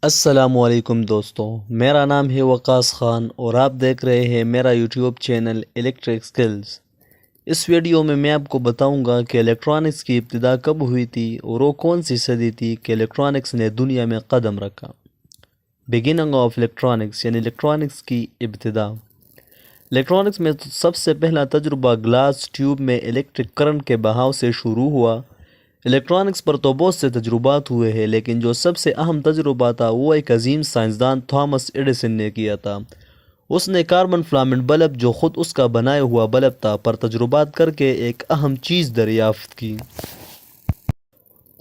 السلام علیکم دوستوں، میرا نام ہے وقاص خان اور آپ دیکھ رہے ہیں میرا یوٹیوب چینل الیکٹرک سکلز۔ اس ویڈیو میں آپ کو بتاؤں گا کہ الیکٹرانکس کی ابتدا کب ہوئی تھی اور وہ کون سی صدی تھی کہ الیکٹرانکس نے دنیا میں قدم رکھا۔ بگننگ آف الیکٹرانکس یعنی الیکٹرانکس کی ابتدا۔ الیکٹرانکس میں سب سے پہلا تجربہ گلاس ٹیوب میں الیکٹرک کرنٹ کے بہاؤ سے شروع ہوا۔ الیکٹرانکس پر تو بہت سے تجربات ہوئے ہیں، لیکن جو سب سے اہم تجربہ تھا وہ ایک عظیم سائنسدان تھامس ایڈیسن نے کیا تھا۔ اس نے کاربن فلامنٹ بلب، جو خود اس کا بنایا ہوا بلب تھا، پر تجربات کر کے ایک اہم چیز دریافت کی۔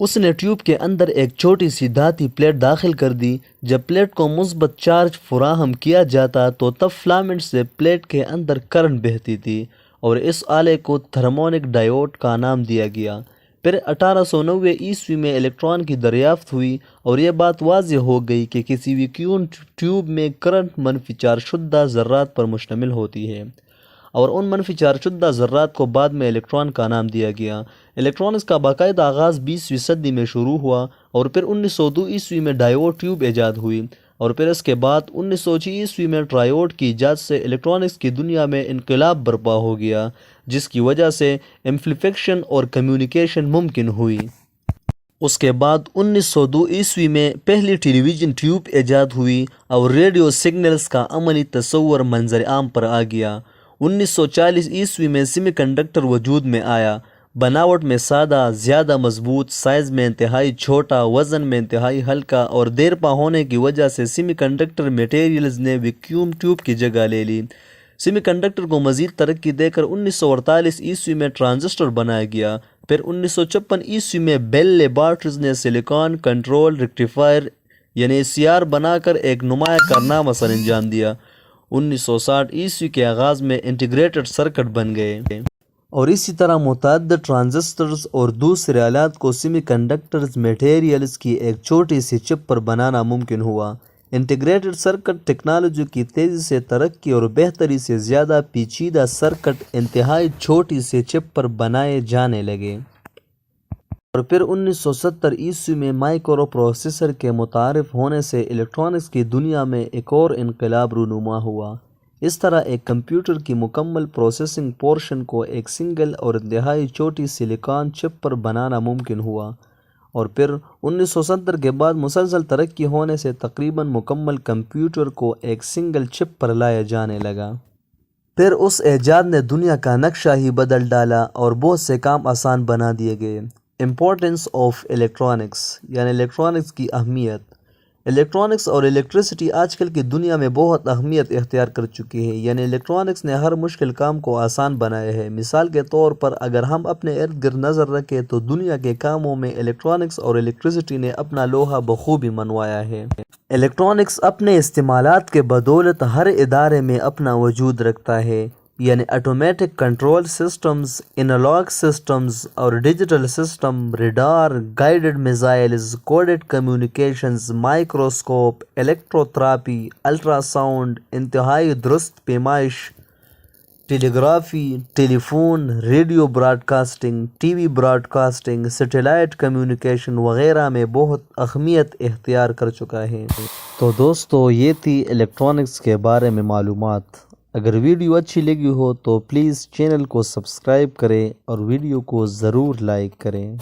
اس نے ٹیوب کے اندر ایک چھوٹی سی دھاتی پلیٹ داخل کر دی۔ جب پلیٹ کو مثبت چارج فراہم کیا جاتا تو تب فلامنٹ سے پلیٹ کے اندر کرنٹ بہتی تھی اور اس آلے کو تھرمونک ڈائیوڈ کا نام دیا گیا۔ پھر 1890 عیسوی میں الیکٹران کی دریافت ہوئی اور یہ بات واضح ہو گئی کہ کسی ویکیوم ٹیوب میں کرنٹ منفی چارج شدہ ذرات پر مشتمل ہوتی ہے، اور ان منفی چارج شدہ ذرات کو بعد میں الیکٹران کا نام دیا گیا۔ الیکٹرانکس کا باقاعدہ آغاز 20ویں صدی میں شروع ہوا اور پھر 1902 عیسوی میں ڈائیوڈ ٹیوب ایجاد ہوئی، اور پھر اس کے بعد 1906 عیسوی میں ٹرائیوڈ کی ایجاد سے الیکٹرانکس کی دنیا میں انقلاب برپا ہو گیا، جس کی وجہ سے ایمپلیفیکیشن اور کمیونیکیشن ممکن ہوئی۔ اس کے بعد 1902 عیسوی میں پہلی ٹیلی ویژن ٹیوب ایجاد ہوئی اور ریڈیو سگنلز کا عملی تصور منظر عام پر آ گیا۔ 1940 عیسوی میں سیمی کنڈکٹر وجود میں آیا، بناوٹ میں سادہ، زیادہ مضبوط، سائز میں انتہائی چھوٹا، وزن میں انتہائی ہلکا اور دیرپا ہونے کی وجہ سے سیمی کنڈکٹر میٹیریلز نے ویکیوم ٹیوب کی جگہ لے لی۔ سیمی کنڈکٹر کو مزید ترقی دے کر 1948 عیسوی میں ٹرانزسٹر بنایا گیا۔ پھر 1956 عیسوی میں بیل لیبارٹریز نے سلیکان کنٹرول ریکٹیفائر یعنی CR بنا کر ایک نمایاں کارنامہ سر انجام دیا۔ 1960 عیسوی کے آغاز میں انٹیگریٹڈ سرکٹ بن گئے، اور اسی طرح متعدد ٹرانزسٹرز اور دوسرے آلات کو سیمی کنڈکٹرز میٹیریلز کی ایک چھوٹی سی چپ پر بنانا ممکن ہوا۔ انٹیگریٹڈ سرکٹ ٹیکنالوجی کی تیزی سے ترقی اور بہتری سے زیادہ پیچیدہ سرکٹ انتہائی چھوٹی سی چپ پر بنائے جانے لگے، اور پھر 1970 عیسوی میں مائکرو پروسیسر کے متعارف ہونے سے الیکٹرانکس کی دنیا میں ایک اور انقلاب رونما ہوا۔ اس طرح ایک کمپیوٹر کی مکمل پروسیسنگ پورشن کو ایک سنگل اور انتہائی چھوٹی سلیکان چپ پر بنانا ممکن ہوا، اور پھر 1970 کے بعد مسلسل ترقی ہونے سے تقریباً مکمل کمپیوٹر کو ایک سنگل چپ پر لایا جانے لگا۔ پھر اس ایجاد نے دنیا کا نقشہ ہی بدل ڈالا اور بہت سے کام آسان بنا دیے گئے۔ امپورٹنس آف الیکٹرانکس یعنی الیکٹرانکس کی اہمیت۔ الیکٹرانکس اور الیکٹریسٹی آج کل کی دنیا میں بہت اہمیت اختیار کر چکی ہے، یعنی الیکٹرانکس نے ہر مشکل کام کو آسان بنایا ہے۔ مثال کے طور پر اگر ہم اپنے ارد گرد نظر رکھیں تو دنیا کے کاموں میں الیکٹرانکس اور الیکٹریسٹی نے اپنا لوہا بخوبی منوایا ہے۔ الیکٹرانکس اپنے استعمالات کے بدولت ہر ادارے میں اپنا وجود رکھتا ہے، یعنی automatic control systems, analogue systems اور digital system, radar, guided missiles, coded communications, microscope, electrotherapy, ultrasound, انتہائی درست پیمائش، telegraphy, telephone, radio broadcasting, TV broadcasting, satellite communication وغیرہ میں بہت اہمیت اختیار کر چکا ہے۔ تو دوستو، یہ تھی الیکٹرانکس کے بارے میں معلومات۔ اگر ویڈیو اچھی لگی ہو تو پلیز چینل کو سبسکرائب کریں اور ویڈیو کو ضرور لائک کریں۔